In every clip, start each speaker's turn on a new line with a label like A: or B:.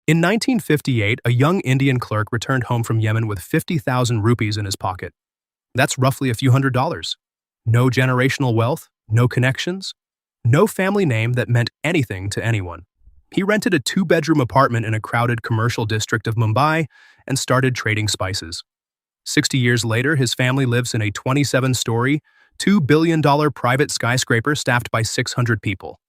A: In 1958, a young Indian clerk returned home from Yemen with 50,000 rupees in his pocket. That's roughly a few $100s. No generational wealth, no connections, no family name that meant anything to anyone. He rented a two-bedroom apartment in a crowded commercial district of Mumbai and started trading spices. 60 years later, his family lives in a 27-story, $2 billion private skyscraper staffed by 600 people.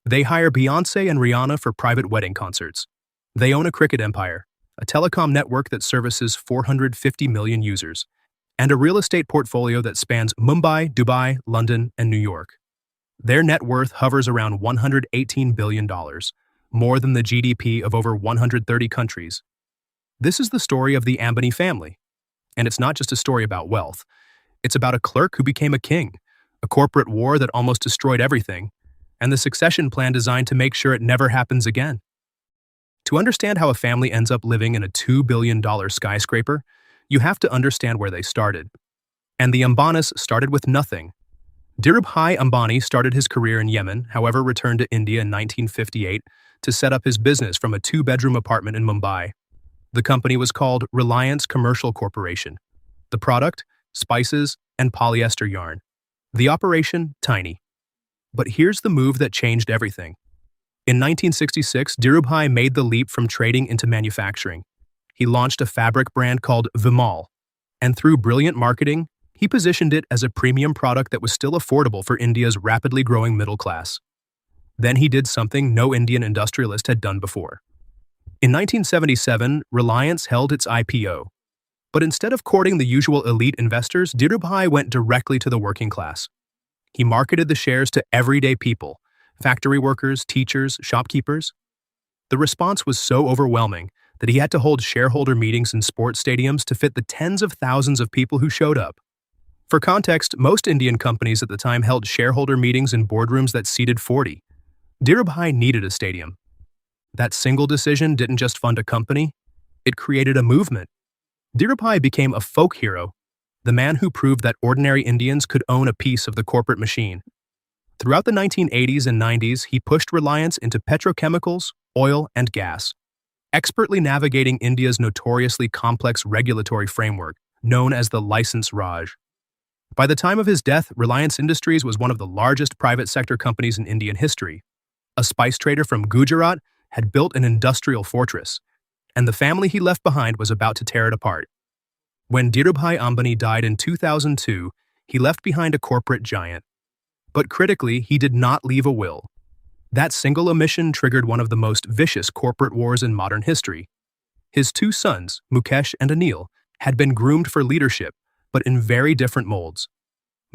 A: They hire Beyoncé and Rihanna for private wedding concerts. They own a cricket empire, a telecom network that services 450 million users, and a real estate portfolio that spans Mumbai, Dubai, London, and New York. Their net worth hovers around $118 billion, more than the GDP of over 130 countries. This is the story of the Ambani family. And it's not just a story about wealth. It's about a clerk who became a king, a corporate war that almost destroyed everything, and the succession plan designed to make sure it never happens again. To understand how a family ends up living in a $2 billion skyscraper, you have to understand where they started. And the Ambanis started with nothing. Dhirubhai Ambani started his career in Yemen, however returned to India in 1958 to set up his business from a two-bedroom apartment in Mumbai. The company was called Reliance Commercial Corporation. The product? Spices and polyester yarn. The operation? Tiny. But here's the move that changed everything. In 1966, Dhirubhai made the leap from trading into manufacturing. He launched a fabric brand called Vimal, and through brilliant marketing, he positioned it as a premium product that was still affordable for India's rapidly growing middle class. Then he did something no Indian industrialist had done before. In 1977, Reliance held its IPO. But instead of courting the usual elite investors, Dhirubhai went directly to the working class. He marketed the shares to everyday people, factory workers, teachers, shopkeepers. The response was so overwhelming that he had to hold shareholder meetings in sports stadiums to fit the tens of thousands of people who showed up. For context, most Indian companies at the time held shareholder meetings in boardrooms that seated 40. Dhirubhai needed a stadium. That single decision didn't just fund a company, it created a movement. Dhirubhai became a folk hero, the man who proved that ordinary Indians could own a piece of the corporate machine. Throughout the 1980s and 90s, he pushed Reliance into petrochemicals, oil, and gas, expertly navigating India's notoriously complex regulatory framework, known as the License Raj. By the time of his death, Reliance Industries was one of the largest private sector companies in Indian history. A spice trader from Gujarat had built an industrial fortress, and the family he left behind was about to tear it apart. When Dhirubhai Ambani died in 2002, he left behind a corporate giant. But critically, he did not leave a will. That single omission triggered one of the most vicious corporate wars in modern history. His two sons, Mukesh and Anil, had been groomed for leadership, but in very different molds.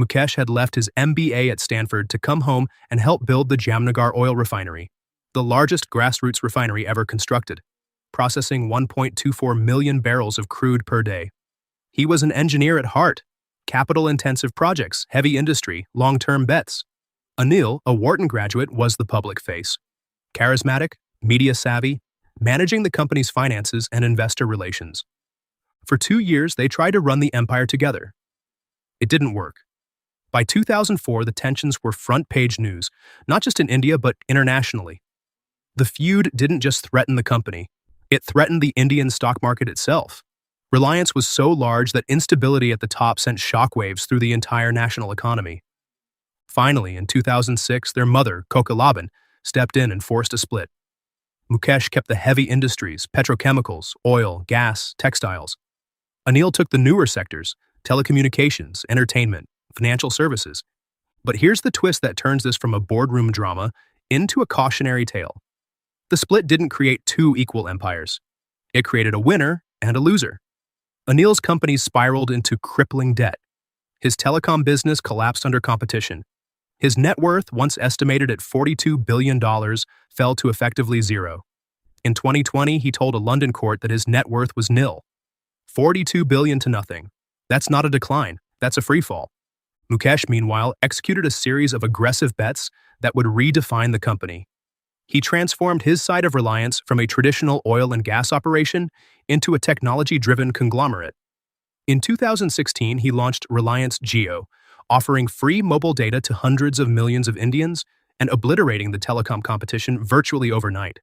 A: Mukesh had left his MBA at Stanford to come home and help build the Jamnagar oil refinery, the largest grassroots refinery ever constructed, processing 1.24 million barrels of crude per day. He was an engineer at heart. Capital-intensive projects, heavy industry, long-term bets. Anil, a Wharton graduate, was the public face. Charismatic, media-savvy, managing the company's finances and investor relations. For 2 years, they tried to run the empire together. It didn't work. By 2004, the tensions were front-page news, not just in India but internationally. The feud didn't just threaten the company, it threatened the Indian stock market itself. Reliance was so large that instability at the top sent shockwaves through the entire national economy. Finally, in 2006, their mother, Kokalaban, stepped in and forced a split. Mukesh kept the heavy industries, petrochemicals, oil, gas, textiles. Anil took the newer sectors, telecommunications, entertainment, financial services. But here's the twist that turns this from a boardroom drama into a cautionary tale. The split didn't create two equal empires. It created a winner and a loser. Anil's companies spiraled into crippling debt. His telecom business collapsed under competition. His net worth, once estimated at $42 billion, fell to effectively zero. In 2020, he told a London court that his net worth was nil. $42 billion to nothing. That's not a decline, that's a freefall. Mukesh, meanwhile, executed a series of aggressive bets that would redefine the company. He transformed his side of Reliance from a traditional oil and gas operation into a technology-driven conglomerate. In 2016, he launched Reliance Jio, offering free mobile data to hundreds of millions of Indians and obliterating the telecom competition virtually overnight.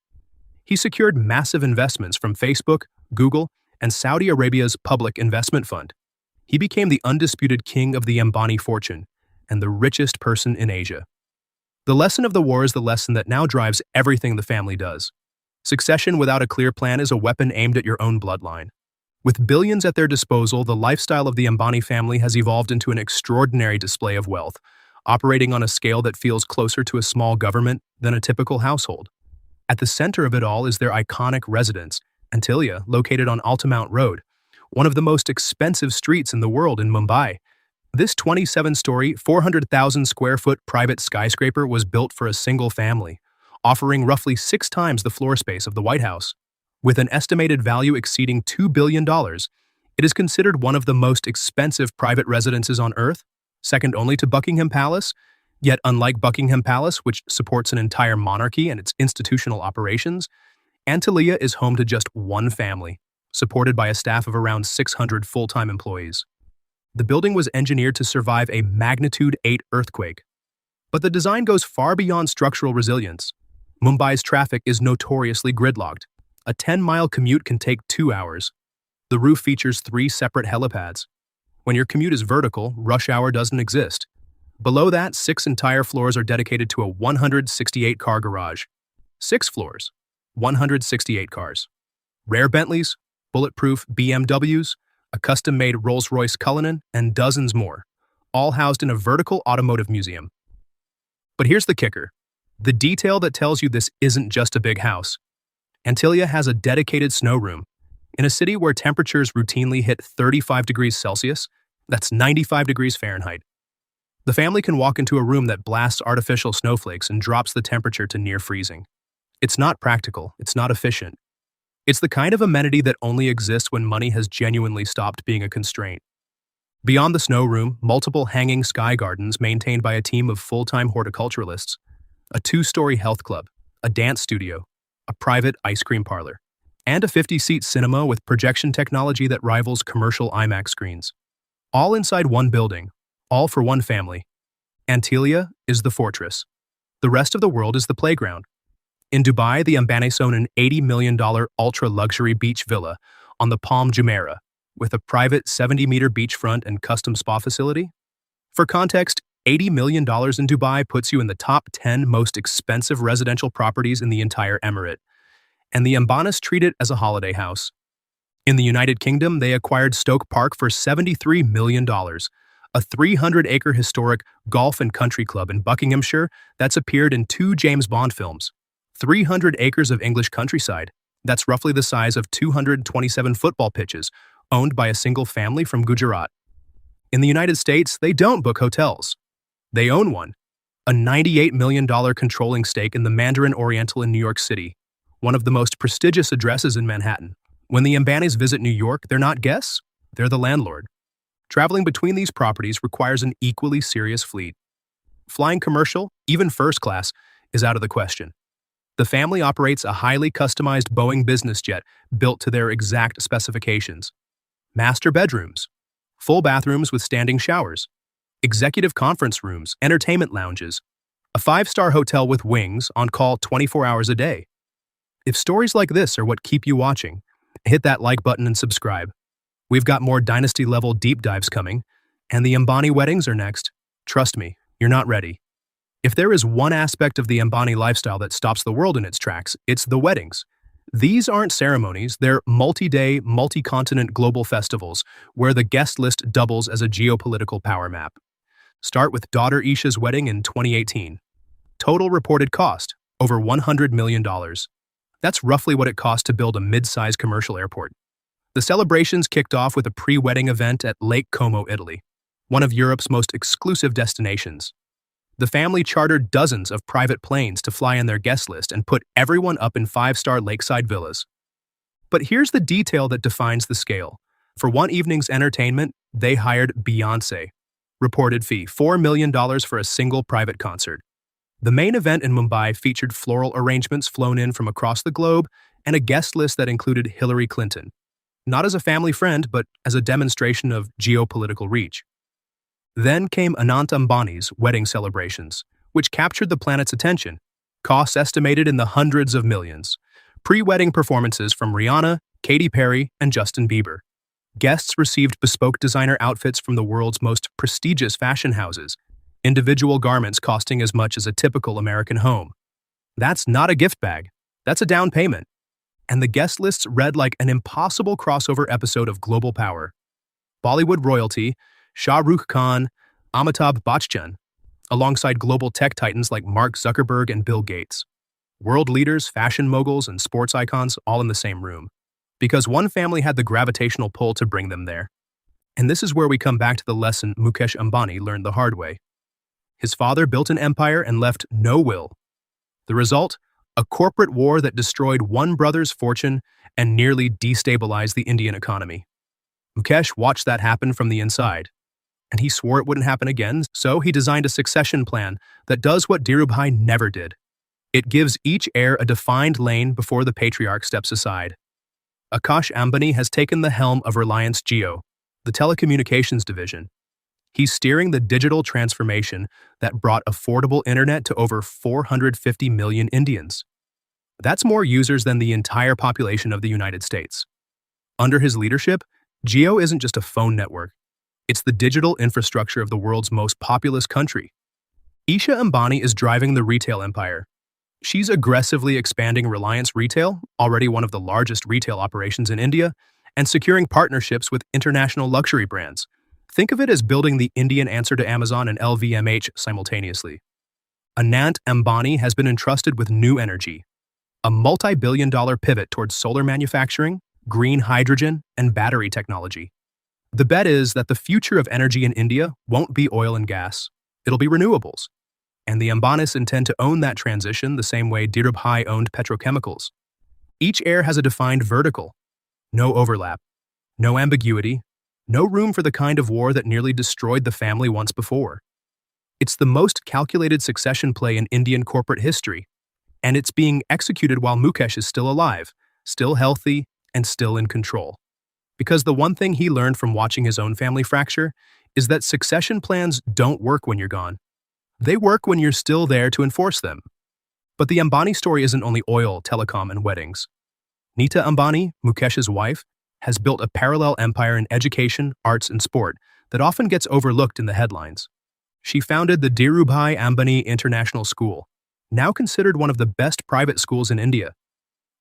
A: He secured massive investments from Facebook, Google, and Saudi Arabia's Public Investment Fund. He became the undisputed king of the Ambani fortune and the richest person in Asia. The lesson of the war is the lesson that now drives everything the family does. Succession without a clear plan is a weapon aimed at your own bloodline. With billions at their disposal, the lifestyle of the Ambani family has evolved into an extraordinary display of wealth, operating on a scale that feels closer to a small government than a typical household. At the center of it all is their iconic residence, Antilia, located on Altamount Road, one of the most expensive streets in the world in Mumbai. This 27-story, 400,000 square foot private skyscraper was built for a single family, offering roughly 6 times the floor space of the White House. With an estimated value exceeding $2 billion, it is considered one of the most expensive private residences on Earth, second only to Buckingham Palace. Yet unlike Buckingham Palace, which supports an entire monarchy and its institutional operations, Antilia is home to just one family, supported by a staff of around 600 full-time employees. The building was engineered to survive a magnitude 8 earthquake. But the design goes far beyond structural resilience. Mumbai's traffic is notoriously gridlocked. A 10-mile commute can take 2 hours. The roof features 3 separate helipads. When your commute is vertical, rush hour doesn't exist. Below that, 6 entire floors are dedicated to a 168-car garage. 6 floors, 168 cars. Rare Bentleys, bulletproof BMWs, a custom-made Rolls-Royce Cullinan, and dozens more, all housed in a vertical automotive museum. But here's the kicker, the detail that tells you this isn't just a big house. Antilia has a dedicated snow room. In a city where temperatures routinely hit 35 degrees Celsius, that's 95 degrees Fahrenheit. The family can walk into a room that blasts artificial snowflakes and drops the temperature to near freezing. It's not practical, it's not efficient. It's the kind of amenity that only exists when money has genuinely stopped being a constraint. Beyond the snow room, multiple hanging sky gardens maintained by a team of full-time horticulturalists, a 2-story health club, a dance studio, a private ice cream parlor, and a 50-seat cinema with projection technology that rivals commercial IMAX screens. All inside one building, all for one family. Antilia is the fortress. The rest of the world is the playground. In Dubai, the Ambanis own an $80 million ultra-luxury beach villa on the Palm Jumeirah, with a private 70-meter beachfront and custom spa facility. For context, $80 million in Dubai puts you in the top 10 most expensive residential properties in the entire emirate, and the Ambanis treat it as a holiday house. In the United Kingdom, they acquired Stoke Park for $73 million, a 300-acre historic golf and country club in Buckinghamshire that's appeared in 2 James Bond films. 300 acres of English countryside, that's roughly the size of 227 football pitches, owned by a single family from Gujarat. In the United States, they don't book hotels. They own one, a $98 million controlling stake in the Mandarin Oriental in New York City, one of the most prestigious addresses in Manhattan. When the Ambanis visit New York, they're not guests, they're the landlord. Traveling between these properties requires an equally serious fleet. Flying commercial, even first class, is out of the question. The family operates a highly customized Boeing business jet built to their exact specifications. Master bedrooms, full bathrooms with standing showers, executive conference rooms, entertainment lounges, a 5-star hotel with wings on call 24 hours a day. If stories like this are what keep you watching, hit that like button and subscribe. We've got more dynasty-level deep dives coming, and the Ambani weddings are next. Trust me, you're not ready. If there is one aspect of the Ambani lifestyle that stops the world in its tracks, it's the weddings. These aren't ceremonies, they're multi-day, multi-continent global festivals where the guest list doubles as a geopolitical power map. Start with daughter Isha's wedding in 2018. Total reported cost, over $100 million. That's roughly what it cost to build a mid-sized commercial airport. The celebrations kicked off with a pre-wedding event at Lake Como, Italy, one of Europe's most exclusive destinations. The family chartered dozens of private planes to fly in their guest list and put everyone up in 5-star lakeside villas. But here's the detail that defines the scale. For one evening's entertainment, they hired Beyoncé. Reported fee, $4 million for a single private concert. The main event in Mumbai featured floral arrangements flown in from across the globe and a guest list that included Hillary Clinton. Not as a family friend, but as a demonstration of geopolitical reach. Then came Anant Ambani's wedding celebrations, which captured the planet's attention. Costs estimated in the hundreds of millions. Pre-wedding performances from Rihanna, Katy Perry, and Justin Bieber. Guests received bespoke designer outfits from the world's most prestigious fashion houses, individual garments costing as much as a typical American home. That's not a gift bag. That's a down payment. And the guest lists read like an impossible crossover episode of Global Power. Bollywood royalty, Shah Rukh Khan, Amitabh Bachchan, alongside global tech titans like Mark Zuckerberg and Bill Gates. World leaders, fashion moguls, and sports icons all in the same room. Because one family had the gravitational pull to bring them there. And this is where we come back to the lesson Mukesh Ambani learned the hard way. His father built an empire and left no will. The result? A corporate war that destroyed one brother's fortune and nearly destabilized the Indian economy. Mukesh watched that happen from the inside, and he swore it wouldn't happen again, so he designed a succession plan that does what Dhirubhai never did. It gives each heir a defined lane before the patriarch steps aside. Akash Ambani has taken the helm of Reliance Jio, the telecommunications division. He's steering the digital transformation that brought affordable internet to over 450 million Indians. That's more users than the entire population of the United States. Under his leadership, Jio isn't just a phone network. It's the digital infrastructure of the world's most populous country. Isha Ambani is driving the retail empire. She's aggressively expanding Reliance Retail, already one of the largest retail operations in India, and securing partnerships with international luxury brands. Think of it as building the Indian answer to Amazon and LVMH simultaneously. Anant Ambani has been entrusted with new energy, a multi-billion-dollar pivot towards solar manufacturing, green hydrogen, and battery technology. The bet is that the future of energy in India won't be oil and gas. It'll be renewables. And the Ambanis intend to own that transition the same way Dhirubhai owned petrochemicals. Each heir has a defined vertical. No overlap. No ambiguity. No room for the kind of war that nearly destroyed the family once before. It's the most calculated succession play in Indian corporate history, and it's being executed while Mukesh is still alive, still healthy, and still in control. Because the one thing he learned from watching his own family fracture is that succession plans don't work when you're gone. They work when you're still there to enforce them. But the Ambani story isn't only oil, telecom, and weddings. Nita Ambani, Mukesh's wife, has built a parallel empire in education, arts, and sport that often gets overlooked in the headlines. She founded the Dhirubhai Ambani International School, now considered one of the best private schools in India.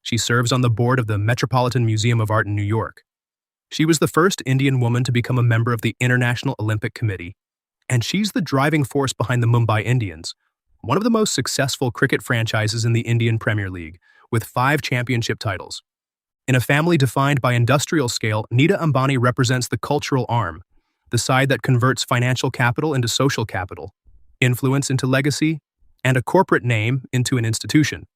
A: She serves on the board of the Metropolitan Museum of Art in New York. She was the first Indian woman to become a member of the International Olympic Committee, and she's the driving force behind the Mumbai Indians, one of the most successful cricket franchises in the Indian Premier League, with 5 championship titles. In a family defined by industrial scale, Nita Ambani represents the cultural arm, the side that converts financial capital into social capital, influence into legacy, and a corporate name into an institution.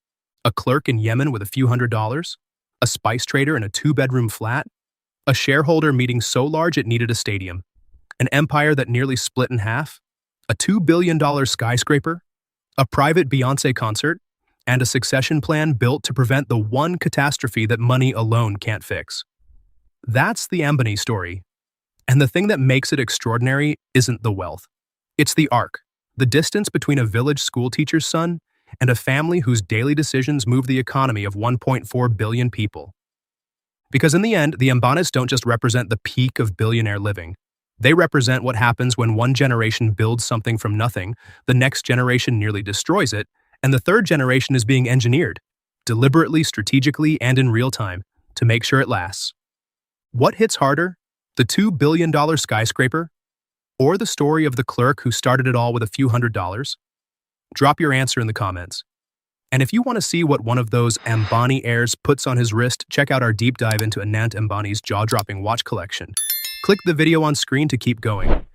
A: A clerk in Yemen with a few $100s, a spice trader in a 2-bedroom flat, a shareholder meeting so large it needed a stadium, an empire that nearly split in half, a $2 billion skyscraper, a private Beyoncé concert, and a succession plan built to prevent the one catastrophe that money alone can't fix. That's the Ambani story. And the thing that makes it extraordinary isn't the wealth. It's the arc, the distance between a village schoolteacher's son and a family whose daily decisions move the economy of 1.4 billion people. Because in the end, the Ambanis don't just represent the peak of billionaire living. They represent what happens when one generation builds something from nothing, the next generation nearly destroys it, and the third generation is being engineered, deliberately, strategically, and in real time, to make sure it lasts. What hits harder? The $2 billion skyscraper? Or the story of the clerk who started it all with a few $100s? Drop your answer in the comments. And if you want to see what one of those Ambani heirs puts on his wrist, check out our deep dive into Anant Ambani's jaw-dropping watch collection. Click the video on screen to keep going.